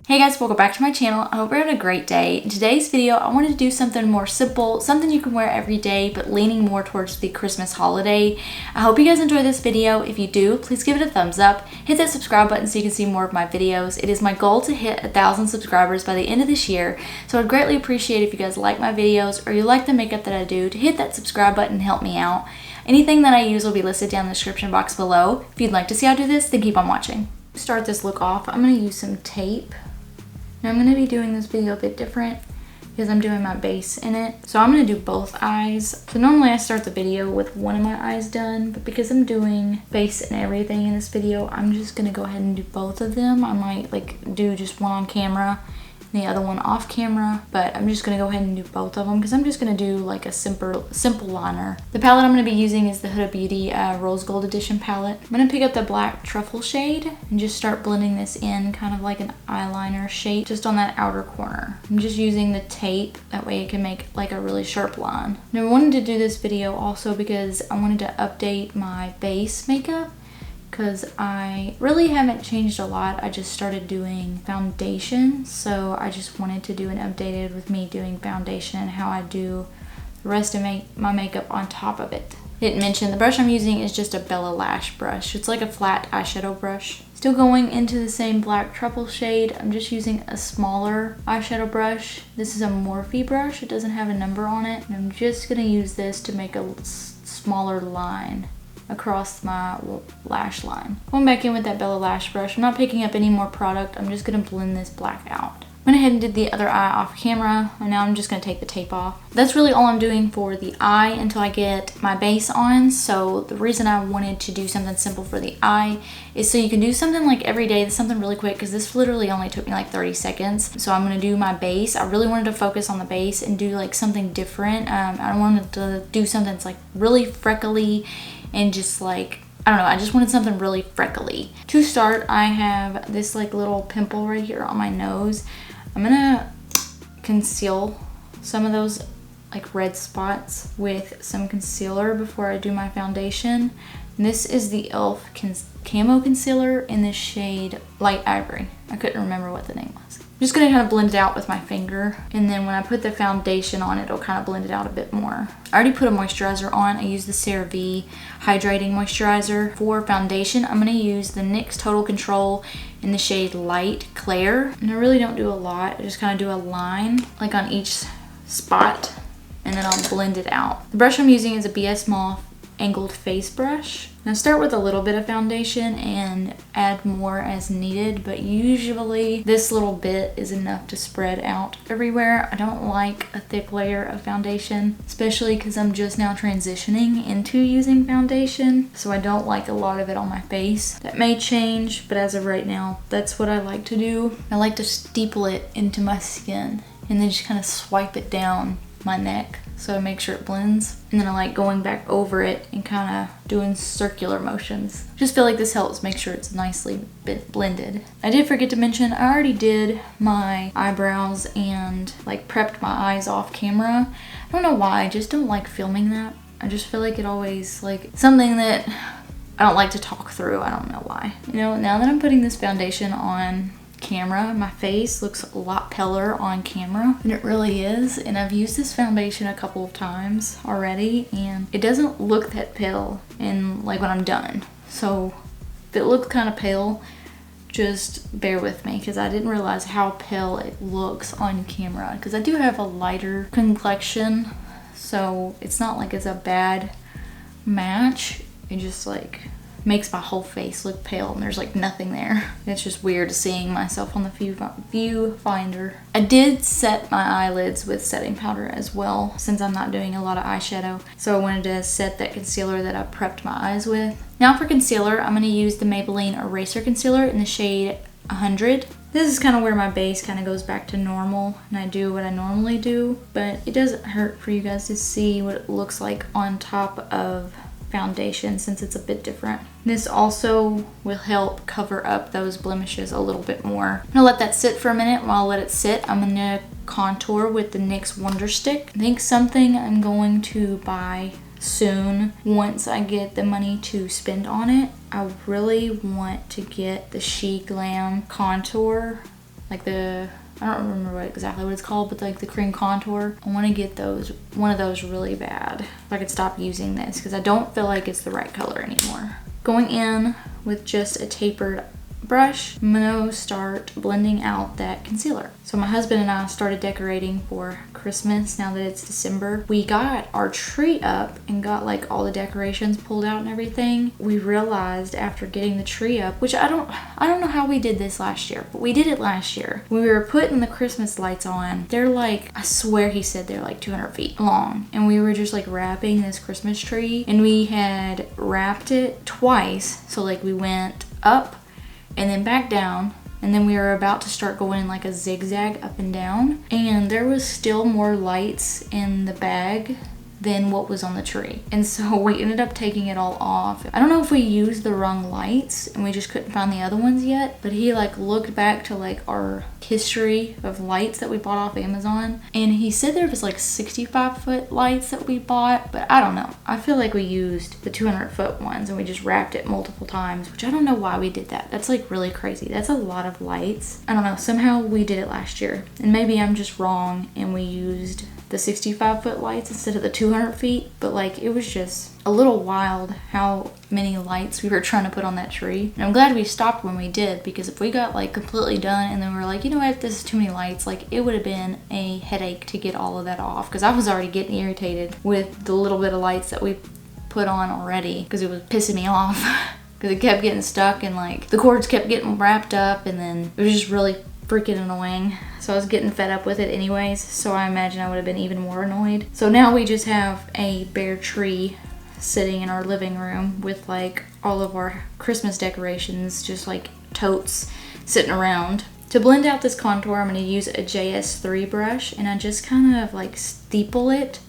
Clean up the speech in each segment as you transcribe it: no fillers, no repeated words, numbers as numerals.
Hey guys, welcome back to my channel. I hope you're having a great day. In today's video, I wanted to do something more simple, something you can wear every day, but leaning more towards the Christmas holiday. I hope you guys enjoy this video. If you do, please give it a thumbs up. Hit that subscribe button so you can see more of my videos. It is my goal to hit 1,000 subscribers by the end of this year, so I'd greatly appreciate if you guys like my videos or you like the makeup that I do to hit that subscribe button and help me out. Anything that I use will be listed down in the description box below. If you'd like to see how I do this, then keep on watching. To start this look off, I'm going to use some tape. Now I'm going to be doing this video a bit different because I'm doing my base in it. So I'm going to do both eyes. So normally I start the video with one of my eyes done, but because I'm doing base and everything in this video, I'm just going to go ahead and do both of them. I might do just one on camera and the other one off camera, but I'm just going to go ahead and do both of them because I'm just going to do like a simple liner. The palette I'm going to be using is the HudaBeauty Rose Gold Edition palette. I'm going to pick up the black Truffle shade and just start blending this in kind of like an eyeliner shape just on that outer corner. I'm just using the tape, that way it can make like a really sharp line. Now I wanted to do this video also because I wanted to update my base makeup, because I really haven't changed a lot. I just started doing foundation, so I just wanted to do an updated with me doing foundation and how I do the rest of my makeup on top of it. Didn't mention the brush I'm using is just a Bellalash brush. It's like a flat eyeshadow brush. Still going into the same black Truffle shade. I'm just using a smaller eyeshadow brush. This is a Morphe brush. It doesn't have a number on it. And I'm just gonna use this to make a smaller line across my lash line. Going back in with that Bellalash brush. I'm not picking up any more product. I'm just gonna blend this black out. Went ahead and did the other eye off camera, and now I'm just gonna take the tape off. That's really all I'm doing for the eye until I get my base on. So the reason I wanted to do something simple for the eye is so you can do something like every day, something really quick, because this literally only took me like 30 seconds. So I'm gonna do my base. I really wanted to focus on the base and do like something different. I wanted to do something that's like really freckly and just like, I don't know, I just wanted something really freckly. To start, I have this like little pimple right here on my nose. I'm gonna conceal some of those like red spots with some concealer before I do my foundation. And this is the e.l.f. Camo concealer in the shade Light Ivory. I couldn't remember what the name was. I'm just gonna kind of blend it out with my finger, and then when I put the foundation on, it'll kind of blend it out a bit more. I already put a moisturizer on. I use the CeraVe Hydrating Moisturizer. For foundation, I'm gonna use the NYX Total Control in the shade Light Clair. And I really don't do a lot. I just kind of do a line like on each spot, and then I'll blend it out. The brush I'm using is a BS Morphe angled face brush. Now start with a little bit of foundation and add more as needed, but usually this little bit is enough to spread out everywhere. I don't like a thick layer of foundation, especially because I'm just now transitioning into using foundation, so I don't like a lot of it on my face. That may change, but as of right now, that's what I like to do. I like to steeple it into my skin and then just kind of swipe it down my neck so to make sure it blends, and then I like going back over it and kind of doing circular motions. Just feel like this helps make sure it's nicely blended. I did forget to mention I already did my eyebrows and like prepped my eyes off camera. I don't know why, I just don't like filming that. I just feel like it always like something that I don't like to talk through. I don't know why. You know, now that I'm putting this foundation on camera, my face looks a lot paler on camera than it really is, and I've used this foundation a couple of times already and it doesn't look that pale and like when I'm done. So if it looks kind of pale, just bear with me because I didn't realize how pale it looks on camera, because I do have a lighter complexion, so it's not like it's a bad match. It just like makes my whole face look pale and there's like nothing there. It's just weird seeing myself on the viewfinder. I did set my eyelids with setting powder as well since I'm not doing a lot of eyeshadow. So I wanted to set that concealer that I prepped my eyes with. Now for concealer, I'm gonna use the Maybelline Eraser Concealer in the shade 100. This is kind of where my base kind of goes back to normal and I do what I normally do, but it doesn't hurt for you guys to see what it looks like on top of foundation since it's a bit different. This also will help cover up those blemishes a little bit more. I'm gonna let that sit for a minute. While I let it sit, I'm gonna contour with the NYX Wonder Stick. I think something I'm going to buy soon once I get the money to spend on it. I really want to get the She Glam contour like the, I don't remember exactly what it's called, but like the cream contour. I want to get one of those really bad if I could stop using this, because I don't feel like it's the right color anymore. Going in with just a tapered brush, I'm gonna start blending out that concealer. So my husband and I started decorating for Christmas now that it's December. We got our tree up and got like all the decorations pulled out and everything. We realized after getting the tree up, which I don't know how we did this last year, but we did it last year. When we were putting the Christmas lights on, they're like, I swear he said they're like 200 feet long. And we were just like wrapping this Christmas tree, and we had wrapped it twice. So like we went up and then back down, and then we were about to start going in like a zigzag up and down, and there was still more lights in the bag than what was on the tree. And so we ended up taking it all off. I don't know if we used the wrong lights and we just couldn't find the other ones yet, but he like looked back to like our history of lights that we bought off Amazon, and he said there was like 65-foot lights that we bought, but I don't know. I feel like we used the 200-foot ones and we just wrapped it multiple times, which I don't know why we did that. That's like really crazy. That's a lot of lights. I don't know. Somehow we did it last year, and maybe I'm just wrong and we used the 65-foot lights instead of the 200 feet, but like it was just a little wild how many lights we were trying to put on that tree. And I'm glad we stopped when we did, because if we got like completely done and then we were like, you know what, this is too many lights, like it would have been a headache to get all of that off, because I was already getting irritated with the little bit of lights that we put on already, because it was pissing me off because it kept getting stuck and like the cords kept getting wrapped up, and then it was just really freaking annoying. So I was getting fed up with it anyways, so I imagine I would have been even more annoyed. So now we just have a bare tree sitting in our living room with like all of our Christmas decorations, just like totes sitting around. To blend out this contour, I'm going to use a JS3 brush, and I just kind of like steeple it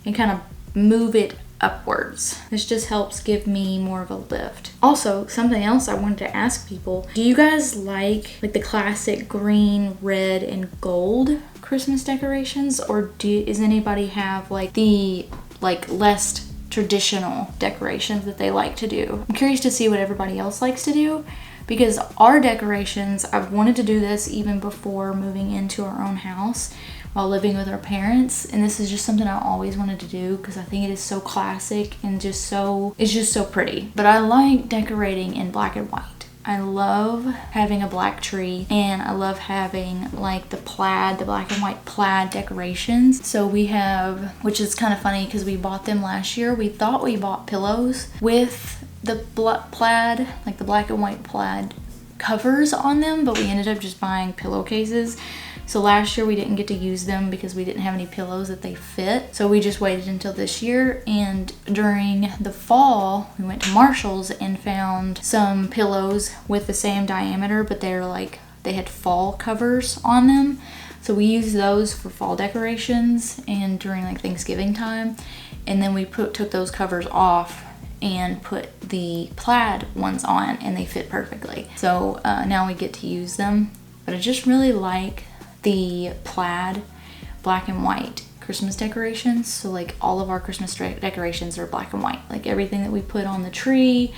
and kind of move it upwards. This just helps give me more of a lift. Also, something else I wanted to ask people, do you guys like the classic green, red, and gold Christmas decorations, or does anybody have like the less traditional decorations that they like to do? I'm curious to see what everybody else likes to do, because our decorations, I've wanted to do this even before moving into our own house while living with our parents, and this is just something I always wanted to do because I think it is so classic and it's just so pretty. But I like decorating in black and white. I love having a black tree, and I love having like the black and white plaid decorations. So we have, which is kind of funny because we bought them last year. We thought we bought pillows with the plaid, like the black and white plaid covers on them, but we ended up just buying pillowcases. So last year we didn't get to use them because we didn't have any pillows that they fit. So we just waited until this year, and during the fall we went to Marshall's and found some pillows with the same diameter, but they had fall covers on them. So we used those for fall decorations and during like Thanksgiving time. And then we took those covers off and put the plaid ones on, and they fit perfectly. So now we get to use them. But I just really like the plaid black and white Christmas decorations. So like all of our Christmas decorations are black and white. Like everything that we put on the tree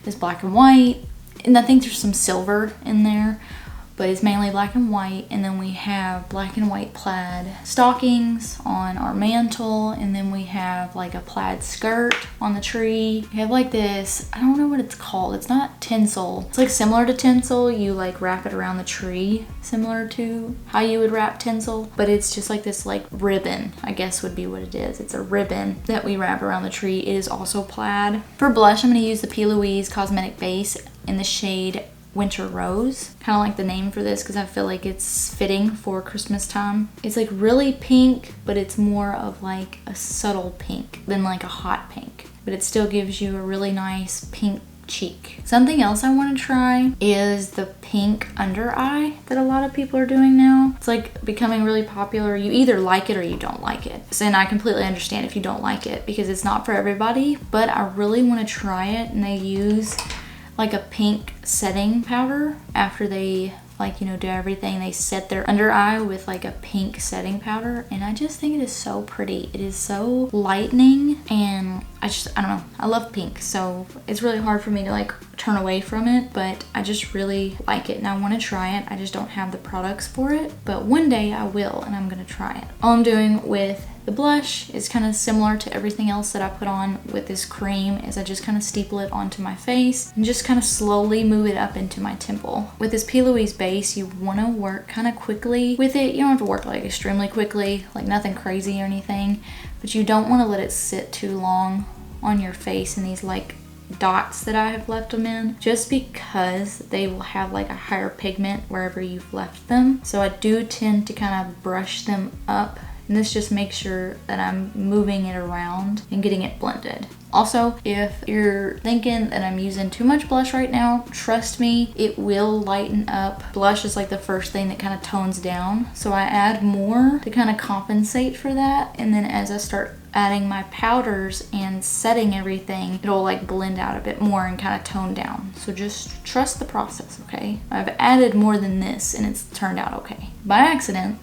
is black and white, and I think there's some silver in there, but it's mainly black and white. And then we have black and white plaid stockings on our mantle, and then we have like a plaid skirt on the tree. We have like this, I don't know what it's called, it's not tinsel, it's like similar to tinsel. You like wrap it around the tree similar to how you would wrap tinsel, but it's just like this like ribbon, I guess would be what it is. It's a ribbon that we wrap around the tree. It is also plaid. For blush, I'm going to use the P. Louise Cosmetic Base in the shade Winter Rose. Kind of like the name for this because I feel like it's fitting for Christmas time. It's like really pink, but it's more of like a subtle pink than like a hot pink, but it still gives you a really nice pink cheek. Something else I want to try is the pink under eye that a lot of people are doing now. It's like becoming really popular. You either like it or you don't like it. And I completely understand if you don't like it because it's not for everybody, but I really want to try it. And they use like a pink setting powder after they do everything. They set their under eye with like a pink setting powder, and I just think it is so pretty. It is so lightening, and I don't know, I love pink, so it's really hard for me to like turn away from it, but I just really like it and I want to try it. I just don't have the products for it, but one day I will and I'm going to try it. All I'm doing with the blush is kind of similar to everything else that I put on with this cream, is I just kind of steeple it onto my face and just kind of slowly move it up into my temple. With this P. Louise base, you want to work kind of quickly with it. You don't have to work like extremely quickly, like nothing crazy or anything, but you don't want to let it sit too long on your face in these like dots that I have left them in, just because they will have like a higher pigment wherever you've left them. So I do tend to kind of brush them up, and this just makes sure that I'm moving it around and getting it blended. Also, if you're thinking that I'm using too much blush right now, trust me, it will lighten up. Blush is like the first thing that kind of tones down, so I add more to kind of compensate for that, and then as I start adding my powders and setting everything, it'll like blend out a bit more and kind of tone down. So just trust the process, okay? I've added more than this and it's turned out okay. By accident.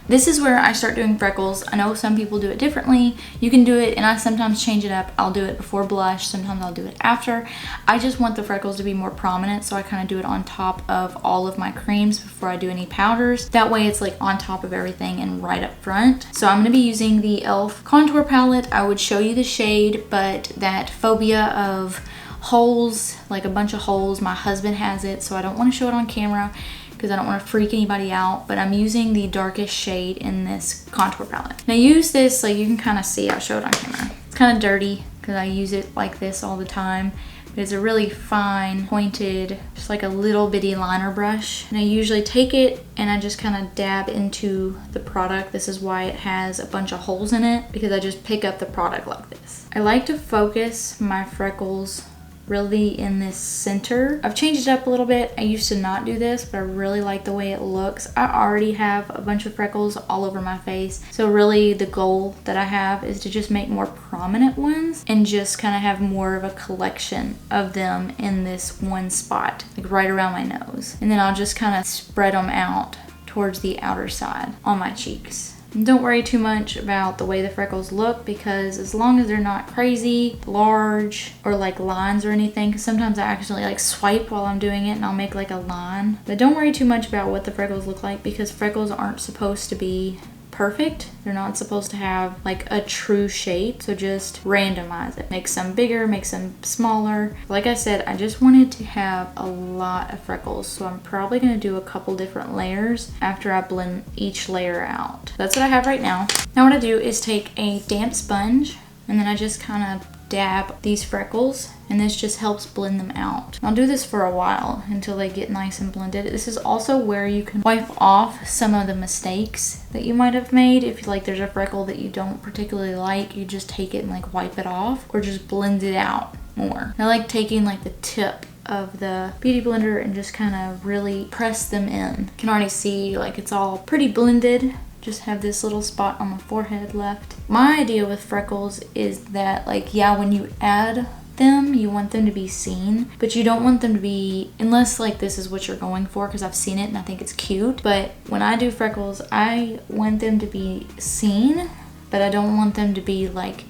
This is where I start doing freckles. I know some people do it differently. You can do it, and I sometimes change it up. I'll do it before blush, sometimes I'll do it after. I just want the freckles to be more prominent, so I kind of do it on top of all of my creams before I do any powders. That way it's like on top of everything and right up front. So I'm going to be using the e.l.f. contour palette. I would show you the shade, but that phobia of holes, like a bunch of holes, my husband has it, so I don't want to show it on camera because I don't want to freak anybody out, but I'm using the darkest shade in this contour palette. And I use this, like you can kind of see, I'll show it on camera. It's kind of dirty because I use it like this all the time, but it's a really fine, pointed, just like a little bitty liner brush. And I usually take it and I just kind of dab into the product. This is why it has a bunch of holes in it, because I just pick up the product like this. I like to focus my freckles really in this center. I've changed it up a little bit. I used to not do this, but I really like the way it looks. I already have a bunch of freckles all over my face, so really the goal that I have is to just make more prominent ones and just kind of have more of a collection of them in this one spot, like right around my nose. And then I'll just kind of spread them out towards the outer side on my cheeks. And don't worry too much about the way the freckles look, because as long as they're not crazy, large, or like lines or anything, because sometimes I actually like swipe while I'm doing it and I'll make like a line. But don't worry too much about what the freckles look like, because freckles aren't supposed to be perfect. They're not supposed to have like a true shape, so just randomize it. Make some bigger, make some smaller. Like I said, I just wanted to have a lot of freckles, so I'm probably going to do a couple different layers after I blend each layer out. That's what I have right now. Now what I do is take a damp sponge and then I just kind of dab these freckles, and this just helps blend them out. I'll do this for a while until they get nice and blended. This is also where you can wipe off some of the mistakes that you might have made. If like there's a freckle that you don't particularly like, you just take it and like wipe it off or just blend it out more. I like taking like the tip of the beauty blender and just kind of really press them in. You can already see like it's all pretty blended. Just have this little spot on my forehead left. My idea with freckles is that like, yeah, when you add them, you want them to be seen, but you don't want them to be, unless like this is what you're going for, because I've seen it and I think it's cute. But when I do freckles, I want them to be seen, but I don't want them to be like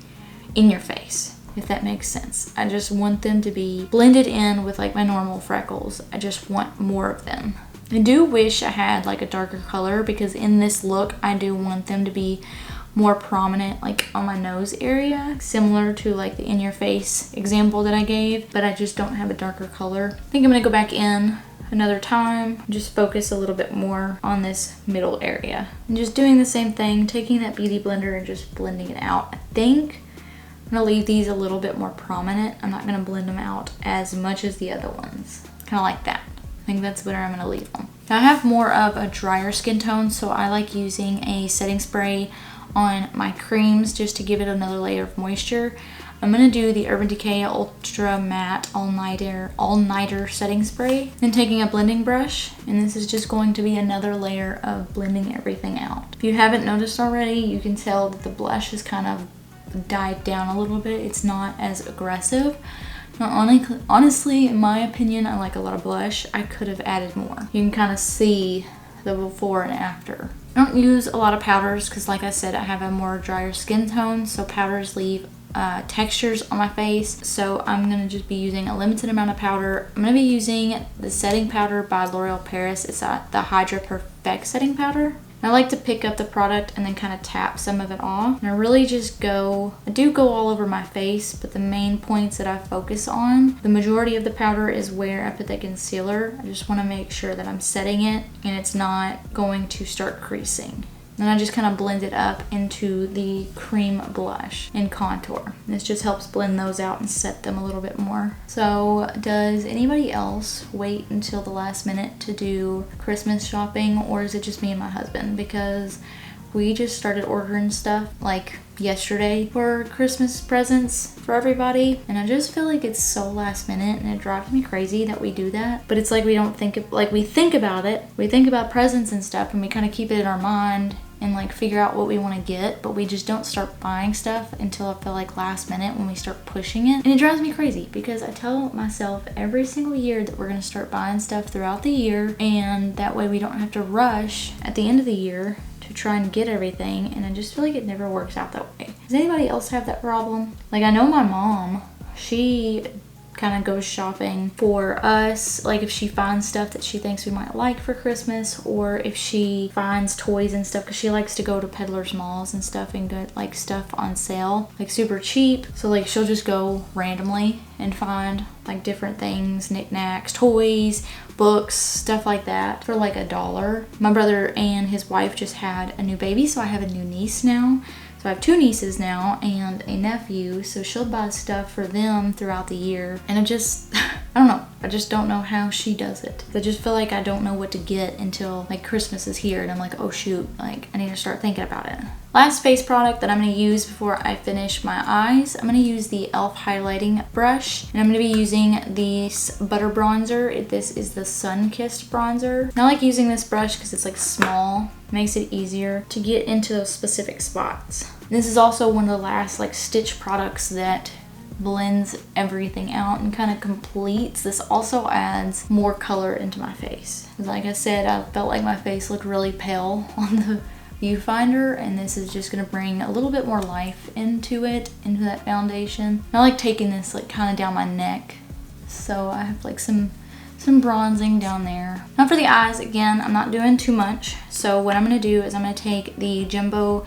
in your face, if that makes sense. I just want them to be blended in with like my normal freckles. I just want more of them. I do wish I had like a darker color, because in this look I do want them to be more prominent like on my nose area, similar to like the in your face example that I gave, but I just don't have a darker color. I think I'm gonna go back in another time, just focus a little bit more on this middle area. And just doing the same thing, taking that beauty blender and just blending it out. I think I'm gonna leave these a little bit more prominent. I'm not gonna blend them out as much as the other ones. Kind of like that. I think that's where I'm gonna leave them. Now I have more of a drier skin tone, so I like using a setting spray on my creams just to give it another layer of moisture. I'm gonna do the Urban Decay Ultra Matte All-Nighter setting spray. Then taking a blending brush, and this is just going to be another layer of blending everything out. If you haven't noticed already, you can tell that the blush has kind of died down a little bit. It's not as aggressive. Now, honestly, in my opinion, I like a lot of blush. I could have added more. You can kind of see the before and after. I don't use a lot of powders because, like I said, I have a more drier skin tone, so powders leave textures on my face. So I'm gonna just be using a limited amount of powder. I'm gonna be using the setting powder by L'Oreal Paris. It's the Hydra Perfect setting powder. I like to pick up the product and then kind of tap some of it off. And I really just I do go all over my face, but the main points that I focus on, the majority of the powder is where I put the concealer. I just want to make sure that I'm setting it and it's not going to start creasing. Then I just kind of blend it up into the cream blush and contour. This just helps blend those out and set them a little bit more. So does anybody else wait until the last minute to do Christmas shopping, or is it just me and my husband? Because we just started ordering stuff like yesterday for Christmas presents for everybody, and I just feel like it's so last minute and it drives me crazy that we do that. But it's like we don't think we think about it. We think about presents and stuff and we kind of keep it in our mind and like figure out what we want to get, but we just don't start buying stuff until I feel like last minute when we start pushing it. And it drives me crazy because I tell myself every single year that we're going to start buying stuff throughout the year, and that way we don't have to rush at the end of the year to try and get everything, and I just feel like it never works out that way. Does anybody else have that problem? Like, I know my mom, she kind of goes shopping for us, like if she finds stuff that she thinks we might like for Christmas, or if she finds toys and stuff, because she likes to go to peddlers malls and stuff and get like stuff on sale, like super cheap. So like she'll just go randomly and find like different things, knickknacks, toys, books, stuff like that for like $1. My brother and his wife just had a new baby, so I have a new niece now. So I have 2 nieces now and a nephew, so she'll buy stuff for them throughout the year. And I don't know. I just don't know how she does it. I just feel like I don't know what to get until like Christmas is here, and I'm like, oh shoot, like I need to start thinking about it. Last face product that I'm going to use before I finish my eyes, I'm going to use the e.l.f. highlighting brush, and I'm going to be using this butter bronzer. This is the Sun-Kissed bronzer. I like using this brush because it's like small. It makes it easier to get into those specific spots. This is also one of the last like stitch products that blends everything out and kind of completes. This also adds more color into my face. Like I said, I felt like my face looked really pale on the viewfinder, and this is just going to bring a little bit more life into it, into that foundation. I like taking this like kind of down my neck, so I have like some bronzing down there. Now for the eyes, again, I'm not doing too much. So what I'm going to do is I'm going to take the Jumbo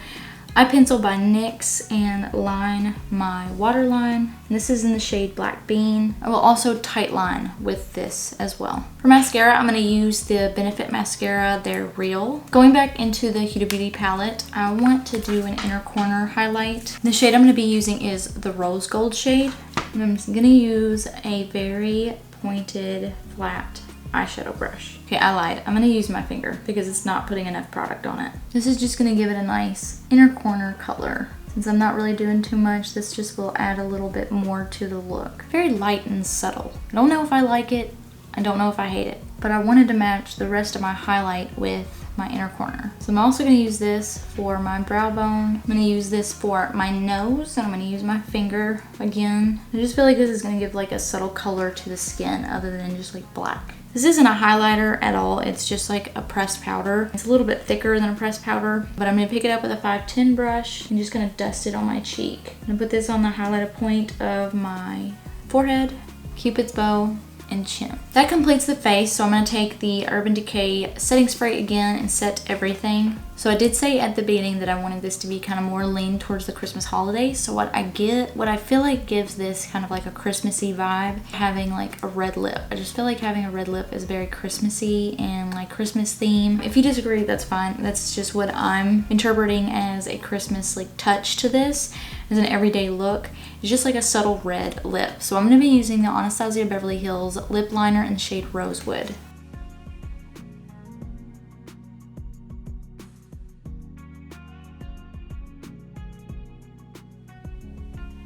eye pencil by NYX and line my waterline. This is in the shade Black Bean. I will also tight line with this as well. For mascara, I'm going to use the Benefit mascara. They're Real. Going back into the Huda Beauty palette, I want to do an inner corner highlight. The shade I'm going to be using is the Rose Gold shade. And I'm just going to use a very pointed, flat eyeshadow brush. Okay, I lied. I'm going to use my finger because it's not putting enough product on it. This is just going to give it a nice inner corner color. Since I'm not really doing too much, this just will add a little bit more to the look. Very light and subtle. I don't know if I like it. I don't know if I hate it. But I wanted to match the rest of my highlight with my inner corner. So I'm also going to use this for my brow bone. I'm going to use this for my nose, and I'm going to use my finger again. I just feel like this is going to give like a subtle color to the skin other than just like black. This isn't a highlighter at all. It's just like a pressed powder. It's a little bit thicker than a pressed powder, but I'm going to pick it up with a 510 brush and just going to dust it on my cheek. I'm going to put this on the highlighted point of my forehead, Cupid's bow, and chin. That completes the face, so I'm going to take the Urban Decay setting spray again and set everything. So I did say at the beginning that I wanted this to be kind of more lean towards the Christmas holiday. So what I feel like gives this kind of like a Christmassy vibe, having like a red lip. I just feel like having a red lip is very Christmassy and like Christmas theme. If you disagree, that's fine. That's just what I'm interpreting as a Christmas like touch to this, as an everyday look. It's just like a subtle red lip. So I'm going to be using the Anastasia Beverly Hills lip liner in the shade Rosewood.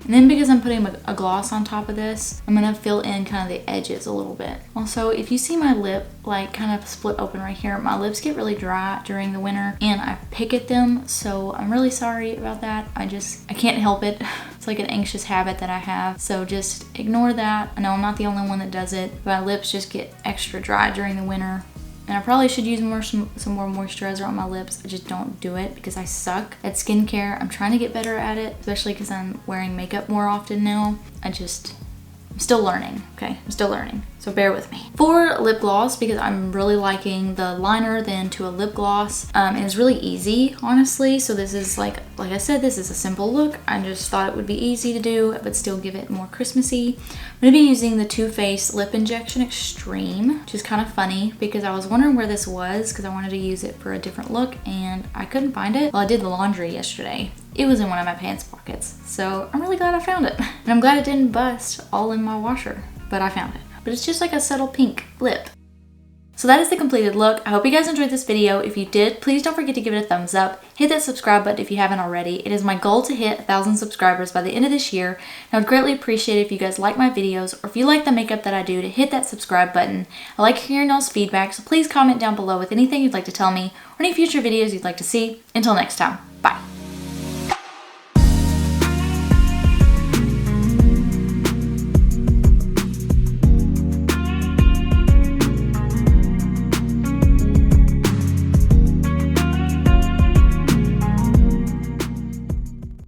And then because I'm putting a gloss on top of this, I'm gonna fill in kind of the edges a little bit. Also, if you see my lip like kind of split open right here, my lips get really dry during the winter and I pick at them, so I'm really sorry about that. I can't help it. It's like an anxious habit that I have, so just ignore that. I know I'm not the only one that does it. My lips just get extra dry during the winter. And I probably should use some more moisturizer on my lips. I just don't do it because I suck at skincare. I'm trying to get better at it, especially because I'm wearing makeup more often now. I'm still learning, okay? I'm still learning, so bear with me. For lip gloss, because I'm really liking the liner then to a lip gloss, and it's really easy, honestly. So this is like I said, this is a simple look. I just thought it would be easy to do, but still give it more Christmassy. I'm gonna be using the Too Faced Lip Injection Extreme, which is kind of funny because I was wondering where this was because I wanted to use it for a different look and I couldn't find it. Well, I did the laundry yesterday. It was in one of my pants pockets, so I'm really glad I found it. And I'm glad it didn't bust all in my washer, but I found it. But it's just like a subtle pink lip. So that is the completed look. I hope you guys enjoyed this video. If you did, please don't forget to give it a thumbs up. Hit that subscribe button if you haven't already. It is my goal to hit 1,000 subscribers by the end of this year. And I would greatly appreciate it if you guys like my videos or if you like the makeup that I do, to hit that subscribe button. I like hearing y'all's feedback, so please comment down below with anything you'd like to tell me or any future videos you'd like to see. Until next time, bye.